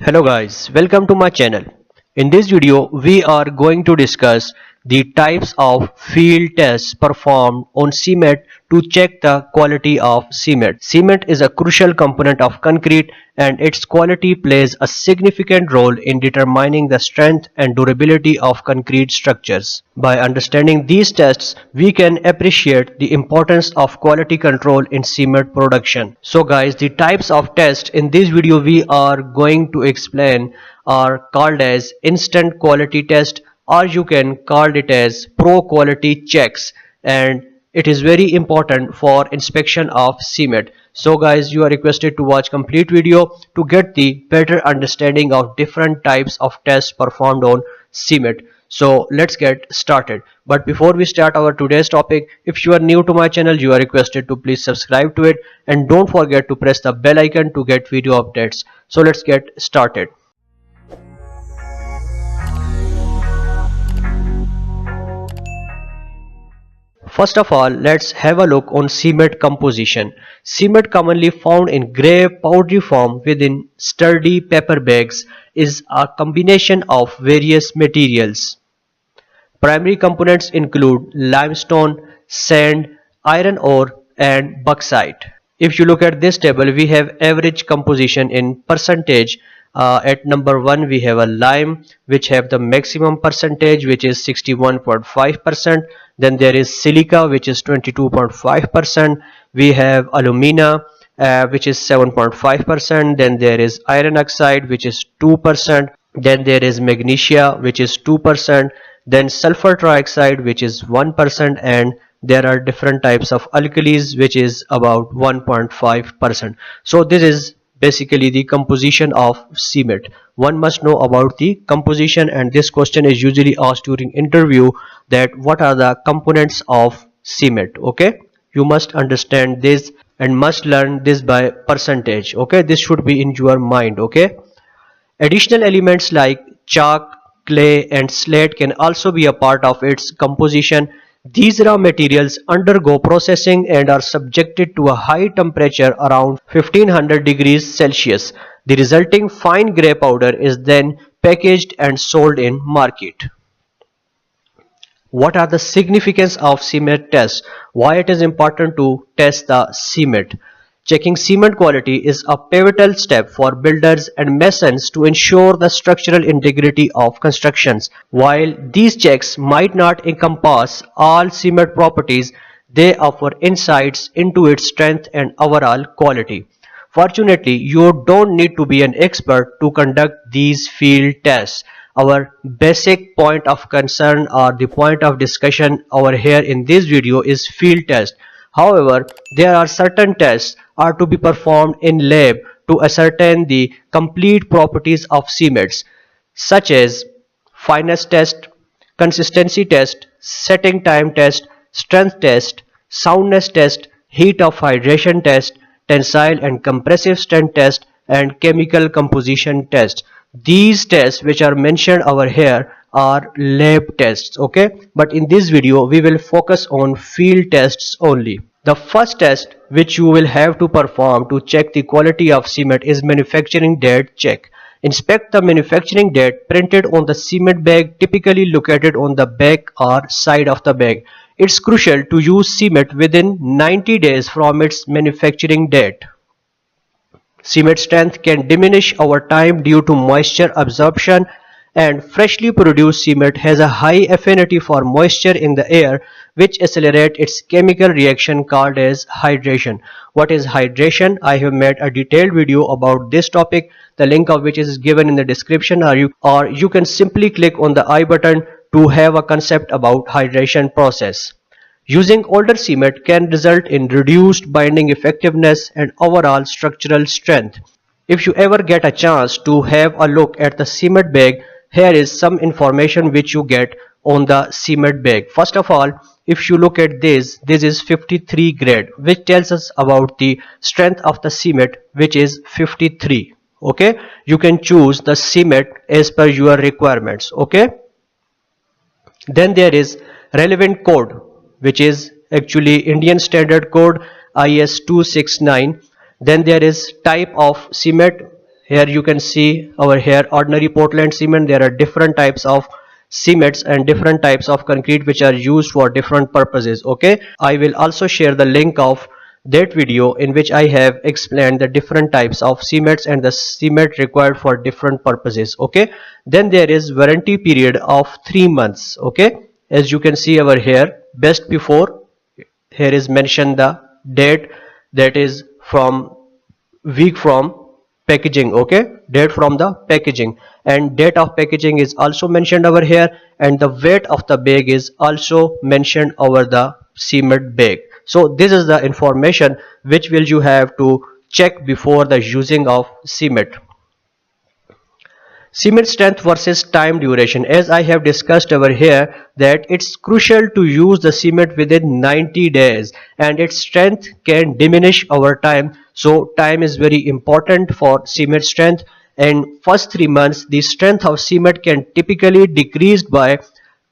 Hello guys, welcome to my channel. In this video, we are going to discuss the types of field tests performed on cement to check the quality of cement. Cement is a crucial component of concrete and its quality plays a significant role in determining the strength and durability of concrete structures. By understanding these tests, we can appreciate the importance of quality control in cement production. So guys, the types of tests in this video we are going to explain are called as instant quality test, or you can call it as pro quality checks, and it is very important for inspection of cement. So guys, you are requested to watch complete video to get the better understanding of different types of tests performed on cement. So let's get started. But before we start our today's topic, if you are new to my channel, you are requested to please subscribe to it and don't forget to press the bell icon to get video updates. So let's get started. First of all, let's have a look on cement composition. Cement, commonly found in grey powdery form within sturdy paper bags, is a combination of various materials. Primary components include limestone, sand, iron ore, and bauxite. If you look at this table, we have average composition in percentage. At number 1 we have a lime, which have the maximum percentage, which is 61.5%. Then there is silica, which is 22.5%. We have alumina, which is 7.5%. Then there is iron oxide, which is 2%. Then there is magnesia, which is 2%. Then sulfur trioxide, which is 1%, and there are different types of alkalis, which is about 1.5%. So this is basically the composition of cement. One must know about the composition, and this question is usually asked during interview, that what are the components of cement. Okay, you must understand this and must learn this by percentage. Okay, this should be in your mind. Okay, additional elements like chalk, clay, and slate can also be a part of its composition. These raw materials undergo processing and are subjected to a high temperature around 1500 degrees Celsius. The resulting fine grey powder is then packaged and sold in market. What are the significance of cement tests? Why it is important to test the cement? Checking cement quality is a pivotal step for builders and masons to ensure the structural integrity of constructions. While these checks might not encompass all cement properties, they offer insights into its strength and overall quality. Fortunately, you don't need to be an expert to conduct these field tests. Our basic point of concern or the point of discussion over here in this video is field test. However, there are certain tests are to be performed in lab to ascertain the complete properties of cements, such as finesse test, consistency test, setting time test, strength test, soundness test, heat of hydration test, tensile and compressive strength test, and chemical composition test. These tests which are mentioned over here are lab tests. Okay, but in this video we will focus on field tests only. The first test which you will have to perform to check the quality of cement is manufacturing date check. Inspect the manufacturing date printed on the cement bag, typically located on the back or side of the bag. It's crucial to use cement within 90 days from its manufacturing date. Cement strength can diminish over time due to moisture absorption, and freshly produced cement has a high affinity for moisture in the air, which accelerates its chemical reaction called as hydration. What is hydration? I have made a detailed video about this topic, the link of which is given in the description, or you can simply click on the I button to have a concept about hydration process. Using older cement can result in reduced binding effectiveness and overall structural strength. If you ever get a chance to have a look at the cement bag, here is some information which you get on the cement bag. First of all, if you look at this is 53 grade, which tells us about the strength of the cement, which is 53. Okay, you can choose the cement as per your requirements. Okay, then there is relevant code, which is actually Indian Standard Code IS 269. Then there is type of cement. Here you can see over here ordinary Portland cement. There are different types of cements and different types of concrete which are used for different purposes. Okay, I will also share the link of that video in which I have explained the different types of cements and the cement required for different purposes. Okay, then there is warranty period of 3 months. Okay, as you can see over here, best before, here is mentioned the date, that is from week from packaging. Okay, date from the packaging, and date of packaging is also mentioned over here, and the weight of the bag is also mentioned over the cement bag. So this is the information which will you have to check before the using of cement. Cement strength versus time duration. As I have discussed over here that it's crucial to use the cement within 90 days and its strength can diminish over time. So time is very important for cement strength. And first 3 months the strength of cement can typically decrease by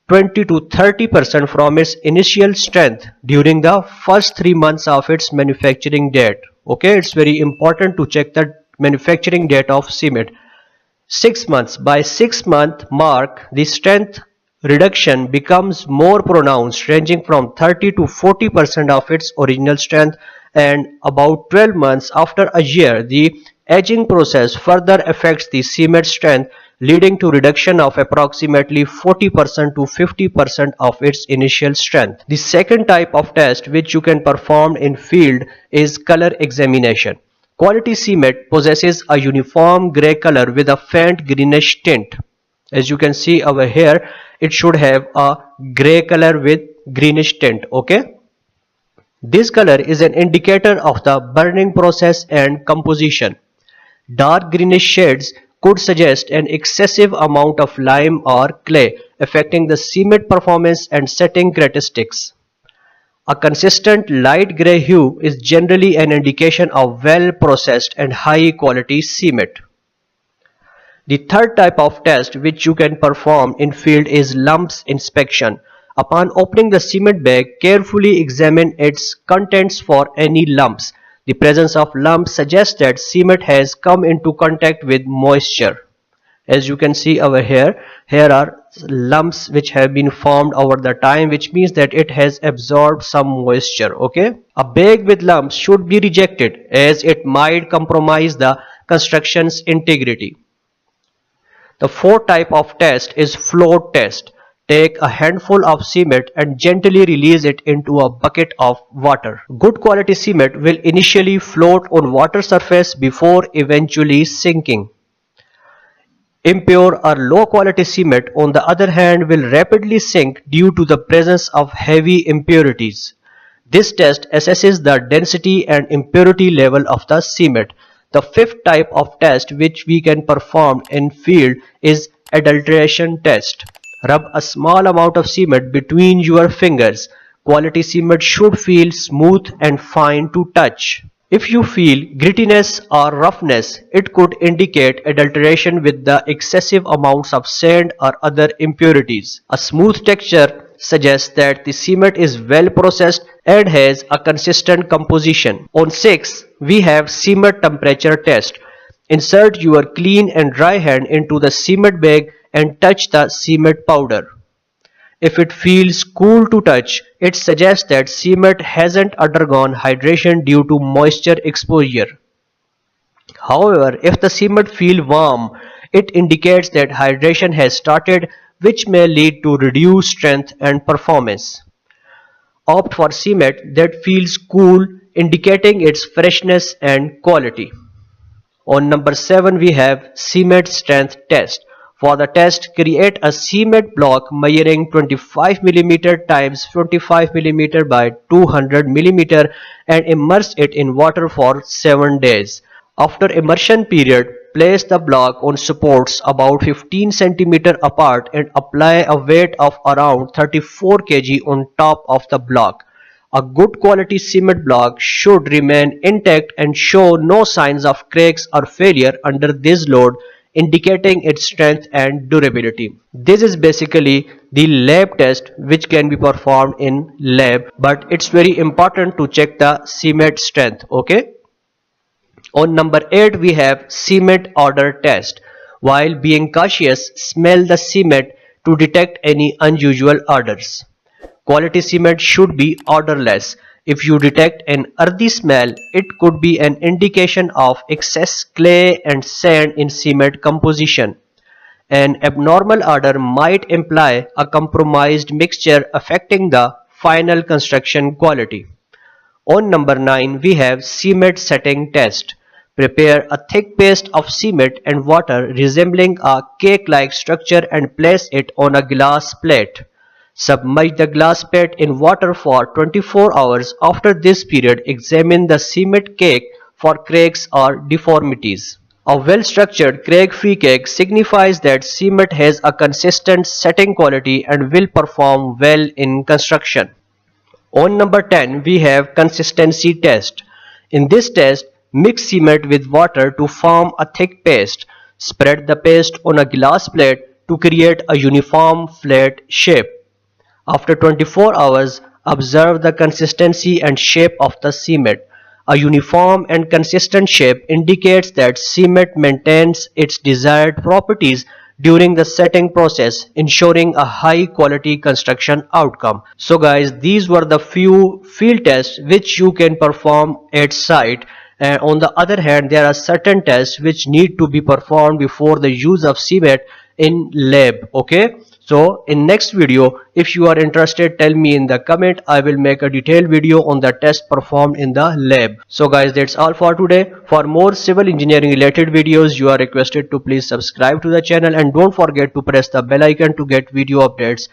20 to 30% from its initial strength during the first 3 months of its manufacturing date. Okay, it's very important to check the manufacturing date of cement. 6 months. By 6-month mark, the strength reduction becomes more pronounced, ranging from 30 to 40% of its original strength, and about 12 months after a year, the aging process further affects the cement strength, leading to reduction of approximately 40% to 50% of its initial strength. The second type of test which you can perform in field is color examination. Quality cement possesses a uniform gray color with a faint greenish tint. As you can see over here, it should have a gray color with greenish tint. Okay, this color is an indicator of the burning process and composition. Dark greenish shades could suggest an excessive amount of lime or clay, affecting the cement performance and setting characteristics. A consistent light gray hue is generally an indication of well-processed and high-quality cement. The third type of test which you can perform in field is lumps inspection. Upon opening the cement bag, carefully examine its contents for any lumps. The presence of lumps suggests that cement has come into contact with moisture. As you can see over here, here are lumps which have been formed over the time, which means that it has absorbed some moisture. Okay, a bag with lumps should be rejected as it might compromise the construction's integrity. The fourth type of test is float test. Take a handful of cement and gently release it into a bucket of water. Good quality cement will initially float on water surface before eventually sinking. Impure or low quality cement, on the other hand, will rapidly sink due to the presence of heavy impurities. This test assesses the density and impurity level of the cement. The fifth type of test which we can perform in field is adulteration test. Rub a small amount of cement between your fingers. Quality cement should feel smooth and fine to touch. If you feel grittiness or roughness, it could indicate adulteration with the excessive amounts of sand or other impurities. A smooth texture suggests that the cement is well processed and has a consistent composition. On 6, we have cement temperature test. Insert your clean and dry hand into the cement bag and touch the cement powder. If it feels cool to touch, it suggests that cement hasn't undergone hydration due to moisture exposure. However, if the cement feels warm, it indicates that hydration has started, which may lead to reduced strength and performance. Opt for cement that feels cool, indicating its freshness and quality. On number 7, we have cement strength test. For the test, create a cement block measuring 25 mm times 25 mm by 200 mm and immerse it in water for 7 days. After immersion period, place the block on supports about 15 cm apart and apply a weight of around 34 kg on top of the block. A good quality cement block should remain intact and show no signs of cracks or failure under this load, indicating its strength and durability. This is basically the lab test which can be performed in lab, but it's very important to check the cement strength. Okay, On number 8 we have cement odor test. While being cautious, smell the cement to detect any unusual odors. Quality cement should be odorless. If you detect an earthy smell, it could be an indication of excess clay and sand in cement composition. An abnormal odor might imply a compromised mixture affecting the final construction quality. On number 9 we have cement setting test. Prepare a thick paste of cement and water resembling a cake-like structure and place it on a glass plate. Submerge the glass plate in water for 24 hours. After this period, examine the cement cake for cracks or deformities. A well-structured crack-free cake signifies that cement has a consistent setting quality and will perform well in construction. On number 10 we have consistency test. In this test, mix cement with water to form a thick paste. Spread the paste on a glass plate to create a uniform flat shape. After 24 hours, observe the consistency and shape of the cement. A uniform and consistent shape indicates that cement maintains its desired properties during the setting process, ensuring a high quality construction outcome. So guys, these were the few field tests which you can perform at site. And on the other hand, there are certain tests which need to be performed before the use of cement in lab. Okay, so in next video, if you are interested, tell me in the comment. I will make a detailed video on the test performed in the lab. So guys, that's all for today. For more civil engineering related videos, you are requested to please subscribe to the channel and don't forget to press the bell icon to get video updates